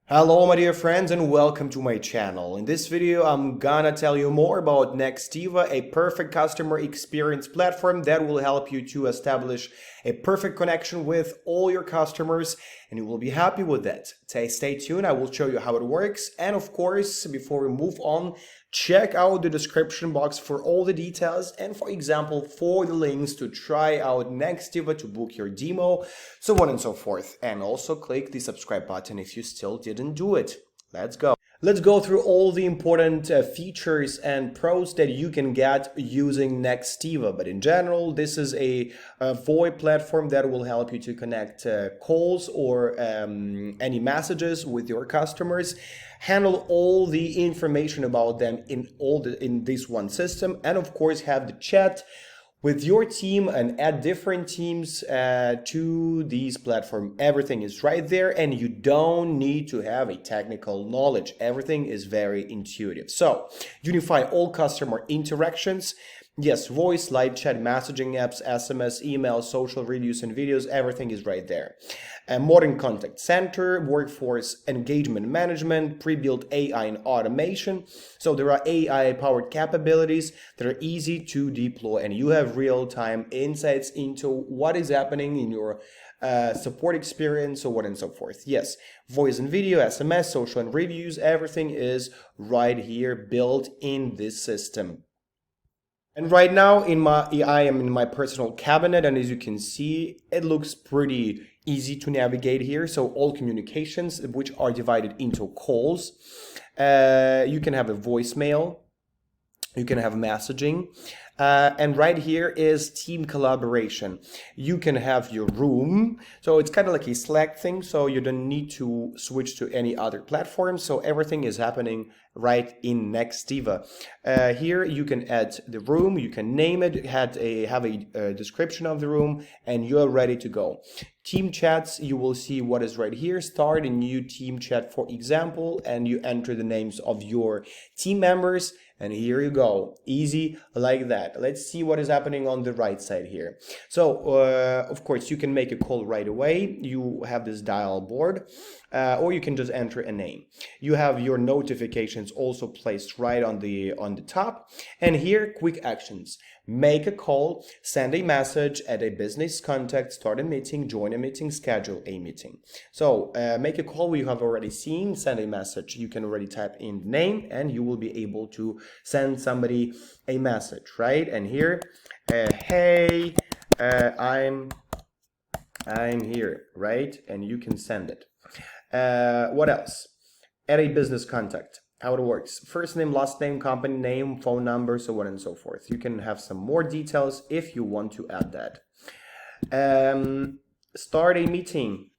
Hello my dear friends and welcome to my channel. In this video I'm gonna tell you more about Nextiva, a perfect customer experience platform that will help you to establish a perfect connection with all your customers and you will be happy with that. Stay tuned, I will show you how it works, and of course before we move on, check out the description box for all the details and, for example, for the links to try out Nextiva, to book your demo, so on and so forth. And also click the subscribe button if you still didn't do it. Let's go. Let's go through all the important features and pros that you can get using Nextiva. But in general, this is a VoIP platform that will help you to connect calls or any messages with your customers, handle all the information about them in this one system, and of course have the chat with your team and add different teams to this platform. Everything is right there and you don't need to have a technical knowledge. Everything is very intuitive. So unify all customer interactions. Yes, voice, live chat, messaging apps, SMS, email, social reviews and videos, everything is right there. A modern contact center, workforce engagement management, pre-built AI and automation. So there are AI-powered capabilities that are easy to deploy and you have real-time insights into what is happening in your support experience, so on and so forth. Yes, voice and video, SMS, social and reviews, everything is right here built in this system. And right now I am in my personal cabinet, and as you can see, it looks pretty easy to navigate here. So all communications, which are divided into calls, you can have a voicemail, you can have messaging, and right here is team collaboration. You can have your room, so it's kind of like a Slack thing, so you don't need to switch to any other platform. So everything is happening right in Nextiva. Here you can add the room, you can name it, have a description of the room, and you are ready to go. Team chats, you will see what is right here. Start a new team chat, for example, and you enter the names of your team members. And here you go, easy like that. Let's see what is happening on the right side here. So, of course, you can make a call right away. You have this dial board, or you can just enter a name. You have your notifications also placed right on the top. And here, quick actions. Make a call, send a message, add a business contact, start a meeting, join a meeting, schedule a meeting. So make a call, we have already seen, send a message. You can already type in the name and you will be able to send somebody a message, right? And here, hey, I'm here, right? And you can send it. What else? Add a business contact. How it works: first name, last name, company name, phone number, so on and so forth. You can have some more details if you want to add that. Start a meeting.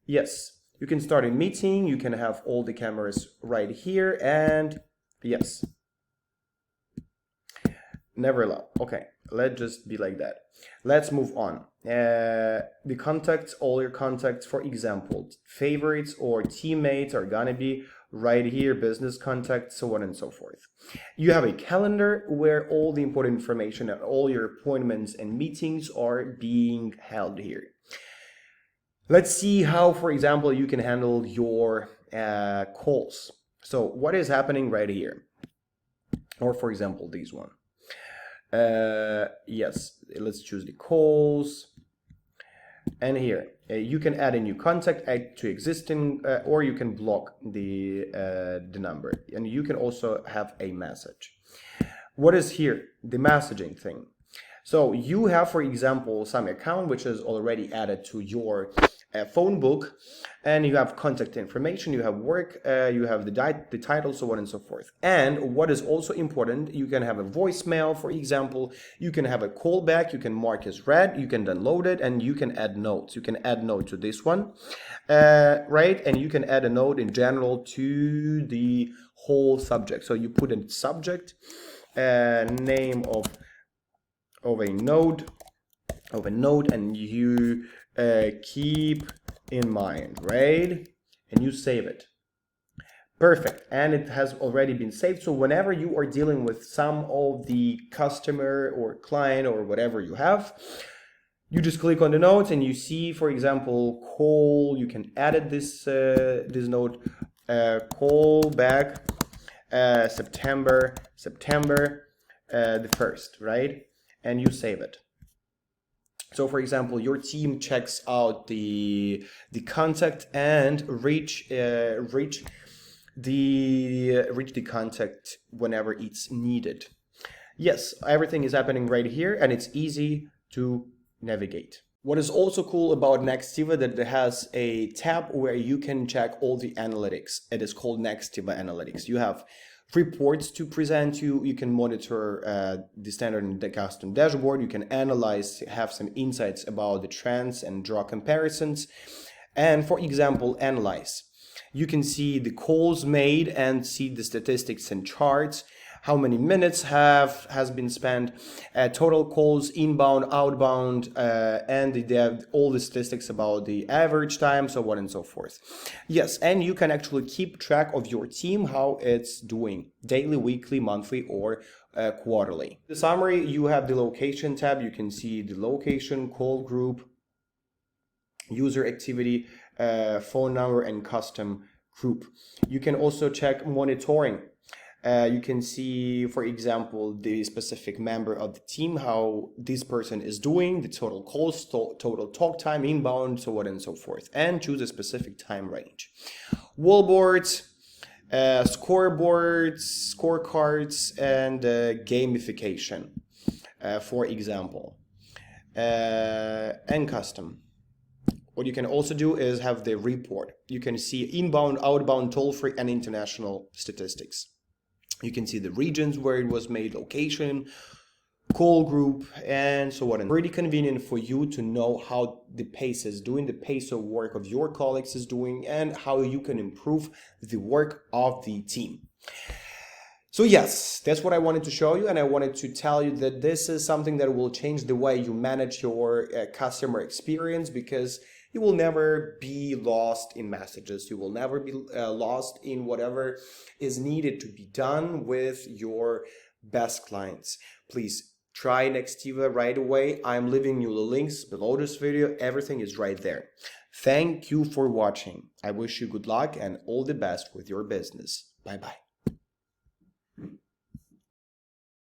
Yes, you can start a meeting. You can have all the cameras right here, and yes, never allow. Okay, let's just be like that. Let's move on. The contacts, all your contacts, for example, favorites or teammates are gonna be right here, business contacts, so on and so forth. You have a calendar where all the important information and all your appointments and meetings are being held here. Let's see how, for example, you can handle your calls. So what is happening right here? Or for example, this one. Yes, let's choose the calls. And here, you can add a new contact, add to existing, or you can block the number. And you can also have a message. What is here? The messaging thing. So you have, for example, some account which is already added to your phone book, and you have contact information, you have work, you have the title, so on and so forth. And what is also important, you can have a voicemail, for example, you can have a callback, you can mark as read, you can download it, and you can add notes. You can add note to this one, right? And you can add a note in general to the whole subject. So you put in subject, name of a node, and you keep in mind, right? And you save it. Perfect. And it has already been saved. So whenever you are dealing with some of the customer or client or whatever you have, you just click on the notes and you see, for example, call, you can edit this note, call back September the 1st, right? And you save it. So for example, your team checks out the contact and reach the contact whenever it's needed. Yes, everything is happening right here and it's easy to navigate. What is also cool about Nextiva that it has a tab where you can check all the analytics. It is called Nextiva Analytics. You have reports to present you. You can monitor the standard and the custom dashboard. You can analyze, have some insights about the trends and draw comparisons. And for example, analyze. You can see the calls made and see the statistics and charts. How many minutes has been spent, total calls, inbound, outbound, and they have all the statistics about the average time, so on and so forth. Yes, and you can actually keep track of your team, how it's doing, daily, weekly, monthly, or quarterly. The summary, you have the location tab. You can see the location, call group, user activity, phone number, and custom group. You can also check monitoring. You can see, for example, the specific member of the team, how this person is doing, the total calls, total talk time, inbound, so on and so forth, and choose a specific time range. Wallboards, scoreboards, scorecards, and gamification, for example, and custom. What you can also do is have the report. You can see inbound, outbound, toll-free, and international statistics. You can see the regions where it was made, location, call group, and so on. Pretty convenient for you to know how the pace is doing, the pace of work of your colleagues is doing, and how you can improve the work of the team. So yes, that's what I wanted to show you, and I wanted to tell you that this is something that will change the way you manage your customer experience, because you will never be lost in messages. You will never be lost in whatever is needed to be done with your best clients. Please try Nextiva right away. I'm leaving you the links below this video. Everything is right there. Thank you for watching. I wish you good luck and all the best with your business. Bye-bye.